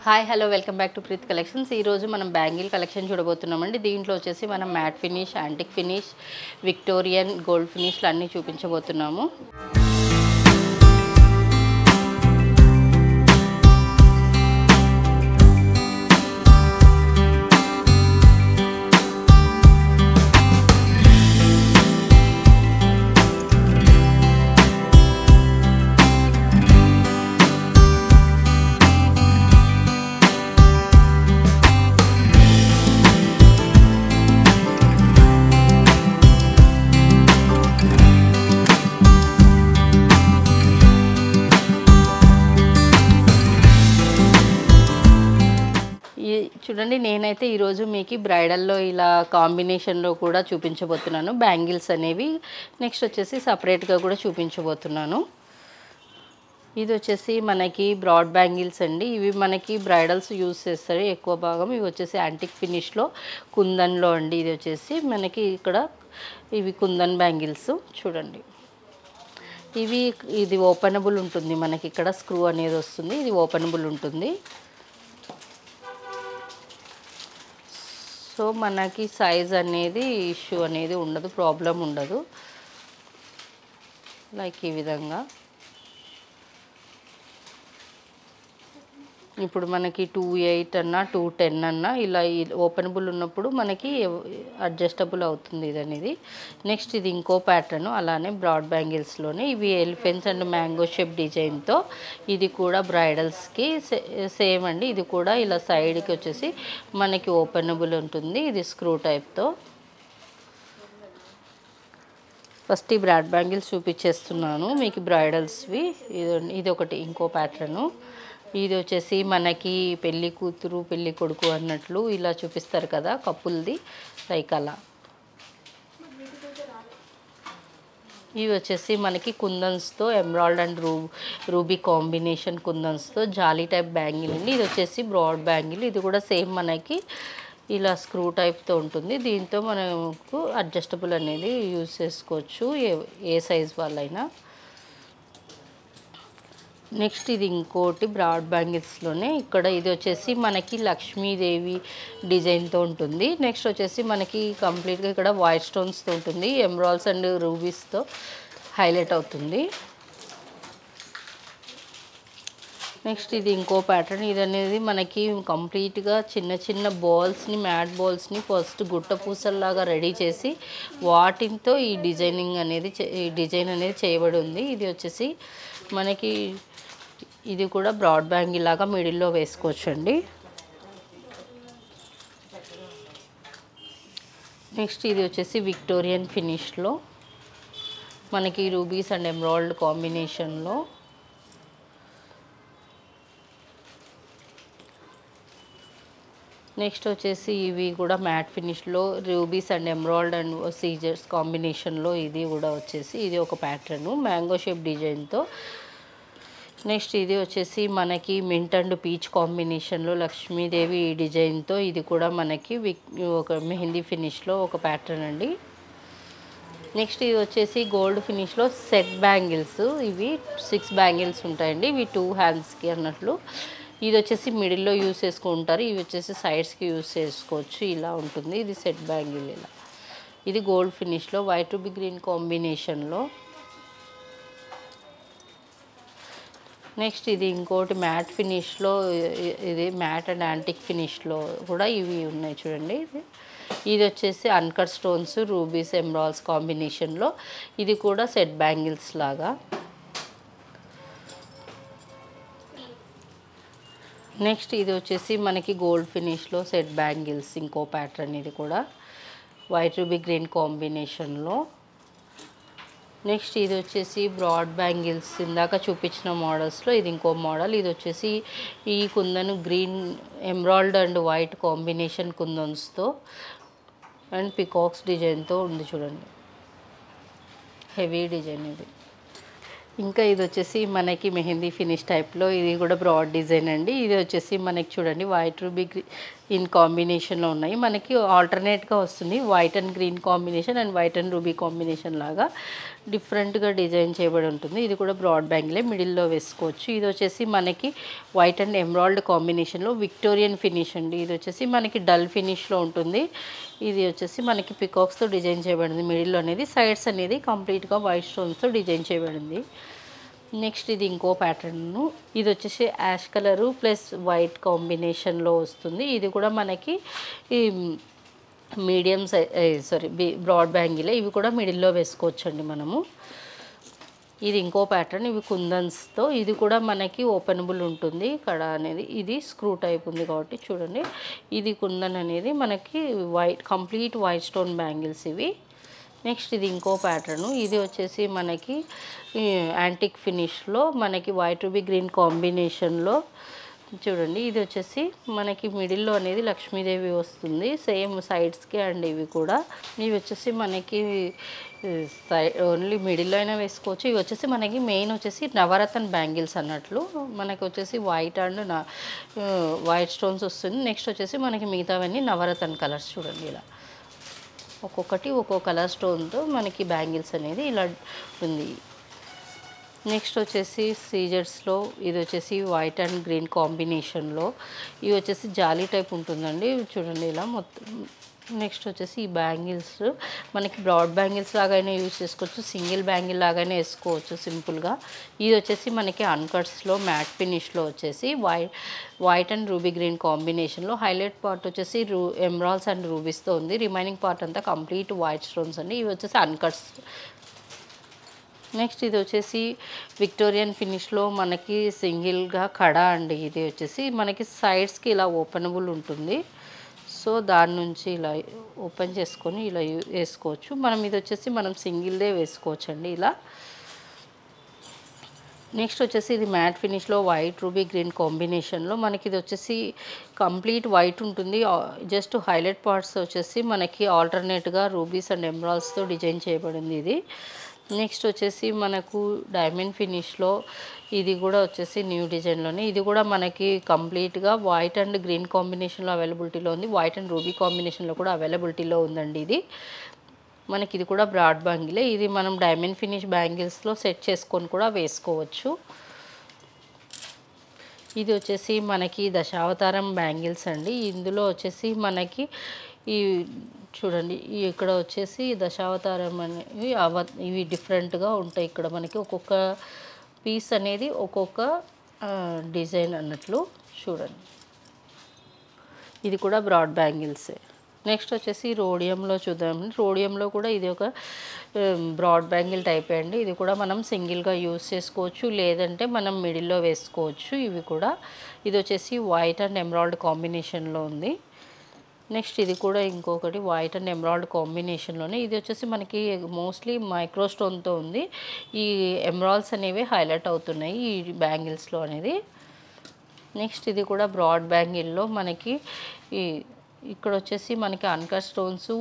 Hi hello welcome back to Preet collections. ఈరోజు మనం bangle collection చూడబోతున్నామండి. దీంట్లో వచ్చేసి మనం matte finish, antique finish, Victorian, gold ఫినిష్లు అన్నీ చూపించబోతున్నాము. చూడండి, నేనైతే ఈరోజు మీకు బ్రైడల్లో ఇలా కాంబినేషన్లో కూడా చూపించబోతున్నాను. బ్యాంగిల్స్ అనేవి నెక్స్ట్ వచ్చేసి సపరేట్గా కూడా చూపించబోతున్నాను. ఇది వచ్చేసి మనకి బ్రాడ్ బ్యాంగిల్స్ అండి. ఇవి మనకి బ్రైడల్స్ యూస్ చేస్తారు ఎక్కువ భాగం. ఇవి వచ్చేసి యాంటిక్ ఫినిష్లో కుందన్లో అండి. ఇది వచ్చేసి మనకి ఇక్కడ ఇవి కుందన్ బ్యాంగిల్స్ చూడండి. ఇది ఓపెనబుల్ ఉంటుంది, మనకి ఇక్కడ స్క్రూ అనేది వస్తుంది. ఇది ఓపెనబుల్ ఉంటుంది. సో మనకి సైజ్ అనేది ఇష్యూ అనేది ఉండదు, ప్రాబ్లం ఉండదు. లైక్ ఈ విధంగా ఇప్పుడు మనకి 2.8 అన్నా 2.10 అన్నా ఇలా ఓపెనబుల్ ఉన్నప్పుడు మనకి అడ్జస్టబుల్ అవుతుంది ఇది అనేది. నెక్స్ట్ ఇది ఇంకో ప్యాటర్న్, అలానే బ్రాడ్ బ్యాంగిల్స్లోనే ఇవి ఎలిఫెంట్స్ అండ్ మ్యాంగో షేప్ డిజైన్తో. ఇది కూడా బ్రైడల్స్కి సేమ్ అండి. ఇది కూడా ఇలా సైడ్కి వచ్చేసి మనకి ఓపెనబుల్ ఉంటుంది. ఇది స్క్రూ టైప్తో. ఫస్ట్ ఈ బ్రాడ్ బ్యాంగిల్స్ చూపించేస్తున్నాను మీకు బ్రైడల్స్వి. ఇది ఒకటి ఇంకో ప్యాటర్ను. ఇది వచ్చేసి మనకి పెళ్ళి కూతురు పెళ్ళి కొడుకు అన్నట్లు ఇలా చూపిస్తారు కదా కపుల్ది, లైక్ అలా. ఇవి వచ్చేసి మనకి కుందన్స్తో ఎమరాల్డ్ అండ్ రూబీ కాంబినేషన్ కుందన్స్తో జాలీ టైప్ బ్యాంగిల్ అండి. ఇది వచ్చేసి బ్రాడ్ బ్యాంగిల్. ఇది కూడా సేమ్ మనకి ఇలా స్క్రూ టైప్తో ఉంటుంది. దీంతో మనకు అడ్జస్టబుల్ అనేది యూజ్ చేసుకోవచ్చు ఏ సైజ్ వాళ్ళైనా. నెక్స్ట్ ఇది ఇంకోటి బ్రాడ్ బ్యాంగిల్స్లోనే. ఇక్కడ ఇది వచ్చేసి మనకి లక్ష్మీదేవి డిజైన్తో ఉంటుంది. నెక్స్ట్ వచ్చేసి మనకి కంప్లీట్గా ఇక్కడ వైట్ స్టోన్స్తో ఉంటుంది. ఎమరాల్డ్స్ అండ్ రూబీస్తో హైలైట్ అవుతుంది. నెక్స్ట్ ఇది ఇంకో ప్యాటర్న్. ఇది అనేది మనకి కంప్లీట్గా చిన్న చిన్న బాల్స్ని, మ్యాట్ బాల్స్ని ఫస్ట్ గుట్ట పూసల్లాగా రెడీ చేసి వాటితో ఈ డిజైన్ అనేది చేయబడి ఉంది. ఇది వచ్చేసి మనకి ఇది కూడా బ్రాడ్ బ్యాంగిల్ లాగా మిడిల్లో వేసుకోవచ్చండి. నెక్స్ట్ ఇది వచ్చేసి విక్టోరియన్ ఫినిష్లో మనకి రూబీస్ అండ్ ఎమరాల్డ్ కాంబినేషన్లో. నెక్స్ట్ వచ్చేసి ఇవి కూడా మ్యాట్ ఫినిష్లో రూబీస్ అండ్ ఎమరాల్డ్ అండ్ సీజర్స్ కాంబినేషన్లో. ఇది కూడా వచ్చేసి ఇది ఒక ప్యాటర్ను మ్యాంగో షేప్ డిజైన్తో. నెక్స్ట్ ఇది వచ్చేసి మనకి మింట్ అండ్ పీచ్ కాంబినేషన్లో లక్ష్మీదేవి ఈ డిజైన్తో. ఇది కూడా మనకి ఒక మెహందీ ఫినిష్లో ఒక ప్యాటర్న్ అండి. నెక్స్ట్ ఇది వచ్చేసి గోల్డ్ ఫినిష్లో సెట్ బ్యాంగిల్స్. ఇవి 6 బ్యాంగిల్స్ ఉంటాయండి. ఇవి 2 హ్యాండ్స్కి అన్నట్లు. ఇది వచ్చేసి మిడిల్లో యూస్ చేసుకుంటారు. ఇవి వచ్చేసి సైడ్స్కి యూస్ చేసుకోవచ్చు. ఇలా ఉంటుంది. ఇది సెట్ బ్యాంగిల్ ఇలా. ఇది గోల్డ్ ఫినిష్లో వైట్ రూబీ గ్రీన్ కాంబినేషన్లో. నెక్స్ట్ ఇది ఇంకోటి మ్యాట్ ఫినిష్లో. ఇది మ్యాట్ అండ్ యాంటిక్ ఫినిష్లో కూడా ఇవి ఉన్నాయి చూడండి. ఇది వచ్చేసి అన్కట్ స్టోన్స్ రూబీస్ ఎమరాల్డ్స్ కాంబినేషన్లో. ఇది కూడా సెట్ బ్యాంగిల్స్ లాగా. నెక్స్ట్ ఇది వచ్చేసి మనకి గోల్డ్ ఫినిష్లో సెట్ బ్యాంగిల్స్ ఇంకో ప్యాటర్న్. ఇది కూడా వైట్ రూబీ గ్రీన్ కాంబినేషన్లో. నెక్స్ట్ ఇది వచ్చేసి బ్రాడ్ బ్యాంగిల్స్ ఇందాక చూపించిన మోడల్స్లో ఇది ఇంకో మోడల్. ఇది వచ్చేసి ఈ kundan green emerald and white combination కుందన్స్తో అండ్ పికాక్స్ డిజైన్తో ఉంది చూడండి. హెవీ డిజైన్ ఇది. ఇంకా ఇది వచ్చేసి మనకి మెహందీ ఫినిష్ టైప్లో. ఇది కూడా బ్రాడ్ డిజైన్ అండి. ఇది వచ్చేసి మనకి చూడండి వైట్ రూబీ ఇన్ కాంబినేషన్లో ఉన్నాయి. మనకి ఆల్టర్నేట్గా వస్తుంది white and green combination and white and ruby combination లాగా. డిఫరెంట్గా డిజైన్ చేయబడి ఉంటుంది. ఇది కూడా బ్రాడ్ బ్యాంగిలే, మిడిల్లో వేసుకోవచ్చు. ఇది వచ్చేసి మనకి వైట్ అండ్ ఎమరాల్డ్ కాంబినేషన్లో విక్టోరియన్ ఫినిష్ అండి. ఇది వచ్చేసి మనకి డల్ ఫినిష్లో ఉంటుంది. ఇది వచ్చేసి మనకి పికాక్స్తో డిజైన్ చేయబడింది. మిడిల్లో అనేది, సైడ్స్ అనేది కంప్లీట్గా వైట్ స్టోన్స్తో డిజైన్ చేయబడింది. నెక్స్ట్ ఇది ఇంకో ప్యాటర్ను. ఇది వచ్చేసి యాష్ కలరు ప్లస్ వైట్ కాంబినేషన్లో వస్తుంది. ఇది కూడా మనకి ఈ మీడియం బ్రాడ్ బ్యాంగిలే. ఇవి కూడా మిడిల్లో వేసుకోవచ్చండి మనము. ఇది ఇంకో ప్యాటర్న్. ఇవి కుందన్స్తో, ఇది కూడా మనకి ఓపెనబుల్ ఉంటుంది కడ అనేది. ఇది స్క్రూ టైప్ ఉంది కాబట్టి చూడండి. ఇది కుందన్ అనేది మనకి white, complete white stone bangles ఇవి. నెక్స్ట్ ఇది ఇంకో ప్యాటర్ను. ఇది వచ్చేసి మనకి యాంటిక్ ఫినిష్లో మనకి వైట్ రూబీ గ్రీన్ కాంబినేషన్లో చూడండి. ఇది వచ్చేసి మనకి మిడిల్లో అనేది లక్ష్మీదేవి వస్తుంది, సేమ్ సైడ్స్కి. అండ్ ఇవి కూడా, ఇవి వచ్చేసి మనకి ఓన్లీ మిడిల్లో అయినా వేసుకోవచ్చు. ఇవి వచ్చేసి మనకి మెయిన్ వచ్చేసి నవరత్న బ్యాంగిల్స్ అన్నట్లు. మనకి వచ్చేసి వైట్ అండ్ వైట్ స్టోన్స్ వస్తుంది. నెక్స్ట్ వచ్చేసి మనకి మిగతావన్నీ నవరత్న కలర్స్. చూడండి ఇలా ఒక్కొక్కటి ఒక్కో కలర్ స్టోన్తో మనకి బ్యాంగిల్స్ అనేది ఇలా ఉంది. నెక్స్ట్ వచ్చేసి సీజర్స్లో ఇది వచ్చేసి వైట్ అండ్ గ్రీన్ కాంబినేషన్లో. ఇవి వచ్చేసి జాలీ టైప్ ఉంటుందండి. చూడండి ఇలా మొత్తం. నెక్స్ట్ వచ్చేసి ఈ బ్యాంగిల్స్ మనకి బ్రాడ్ బ్యాంగిల్స్ లాగైనా యూజ్ చేసుకోవచ్చు, సింగిల్ బ్యాంగిల్ లాగానే వేసుకోవచ్చు సింపుల్గా. ఇది వచ్చేసి మనకి అన్కట్స్లో మ్యాట్ ఫినిష్లో వచ్చేసి వైట్ అండ్ రూబీ గ్రీన్ కాంబినేషన్లో. హైలైట్ పార్ట్ వచ్చేసి ఎమరాల్డ్స్ అండ్ రూబీస్తో ఉంది. రిమైనింగ్ పార్ట్ అంతా కంప్లీట్ వైట్ స్టోన్స్ అండి. ఇవి వచ్చేసి అన్కట్స్. నెక్స్ట్ ఇది వచ్చేసి విక్టోరియన్ ఫినిష్లో మనకి సింగిల్గా కడ అండి. ఇది వచ్చేసి మనకి సైడ్స్కి ఇలా ఓపెనబుల్ ఉంటుంది. సో దాని నుంచి ఇలా ఓపెన్ చేసుకొని ఇలా వేసుకోవచ్చు మనం. ఇది వచ్చేసి మనం సింగిల్దే వేసుకోవచ్చు అండి ఇలా. నెక్స్ట్ వచ్చేసి ఇది మ్యాట్ ఫినిష్లో వైట్ రూబీ గ్రీన్ కాంబినేషన్లో మనకి. ఇది వచ్చేసి కంప్లీట్ వైట్ ఉంటుంది. జస్ట్ హైలైట్ పార్ట్స్ వచ్చేసి మనకి ఆల్టర్నేట్గా రూబీస్ అండ్ ఎమరాల్డ్స్తో డిజైన్ చేయబడింది ఇది. నెక్స్ట్ వచ్చేసి మనకు డైమండ్ ఫినిష్లో, ఇది కూడా వచ్చేసి న్యూ డిజైన్లోనే. ఇది కూడా మనకి కంప్లీట్గా వైట్ అండ్ గ్రీన్ కాంబినేషన్లో అవైలబిలిటీలో ఉంది. వైట్ అండ్ రూబీ కాంబినేషన్లో కూడా అవైలబిలిటీలో ఉందండి ఇది. మనకి ఇది కూడా బ్రాడ్ బ్యాంగిలే. ఇది మనం డైమండ్ ఫినిష్ బ్యాంగిల్స్లో సెట్ చేసుకొని కూడా వేసుకోవచ్చు. ఇది వచ్చేసి మనకి దశావతారం బ్యాంగిల్స్ అండి. ఇందులో వచ్చేసి మనకి ఈ చూడండి, ఇక్కడ వచ్చేసి దశావతారం అనేవి ఇవి డిఫరెంట్గా ఉంటాయి. ఇక్కడ మనకి ఒక్కొక్క పీస్ అనేది ఒక్కొక్క డిజైన్ అన్నట్లు. చూడండి ఇది కూడా బ్రాడ్ బ్యాంగిల్సే. నెక్స్ట్ వచ్చేసి రోడియంలో చూద్దాం. రోడియంలో కూడా ఇది ఒక బ్రాడ్ బ్యాంగిల్ టైప్ అండి. ఇది కూడా మనం సింగిల్గా యూస్ చేసుకోవచ్చు, లేదంటే మనం మిడిల్లో వేసుకోవచ్చు. ఇవి కూడా, ఇది వచ్చేసి వైట్ అండ్ ఎమరాల్డ్ కాంబినేషన్లో ఉంది. నెక్స్ట్ ఇది కూడా ఇంకొకటి వైట్ అండ్ ఎమరాల్డ్ కాంబినేషన్లోనే. ఇది వచ్చేసి మనకి మోస్ట్లీ మైక్రో స్టోన్తో ఉంది. ఈ ఎమరాల్డ్స్ అనేవి హైలైట్ అవుతున్నాయి ఈ బ్యాంగిల్స్లో అనేది. నెక్స్ట్ ఇది కూడా బ్రాడ్ బ్యాంగిల్లో మనకి ఇక్కడ వచ్చేసి మనకి అన్కట్ స్టోన్స్,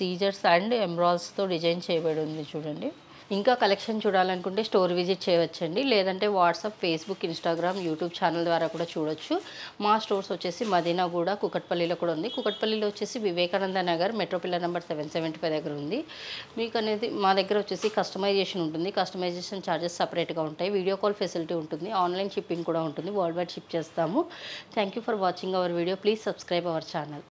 సీజర్స్ అండ్ ఎమరాల్డ్స్తో డిజైన్ చేయబడి ఉంది. చూడండి. ఇంకా కలెక్షన్ చూడాలనుకుంటే స్టోర్ విజిట్ చేయవచ్చండి, లేదంటే WhatsApp, Facebook, Instagram, YouTube channel ద్వారా కూడా చూడొచ్చు. మా స్టోర్స్ వచ్చేసి మదీనాగూడ, కుకట్పల్లిలో కూడా ఉంది. కుకట్పల్లిలో వచ్చేసి Vivekananda Nagar metro pillar number 775 దగ్గర ఉంది. మీకు అనేది మా దగ్గర వచ్చేసి కస్టమైజేషన్ ఉంటుంది. కస్టమైజేషన్ ఛార్జెస్ సపరేట్గా ఉంటాయి. వీడియో కాల్ ఫెసిలిటీ ఉంటుంది. ఆన్లైన్ షిప్పింగ్ కూడా ఉంటుంది. వరల్డ్ వైడ్ షిప్ చేస్తాము. Thank you for watching our video. Please subscribe our channel.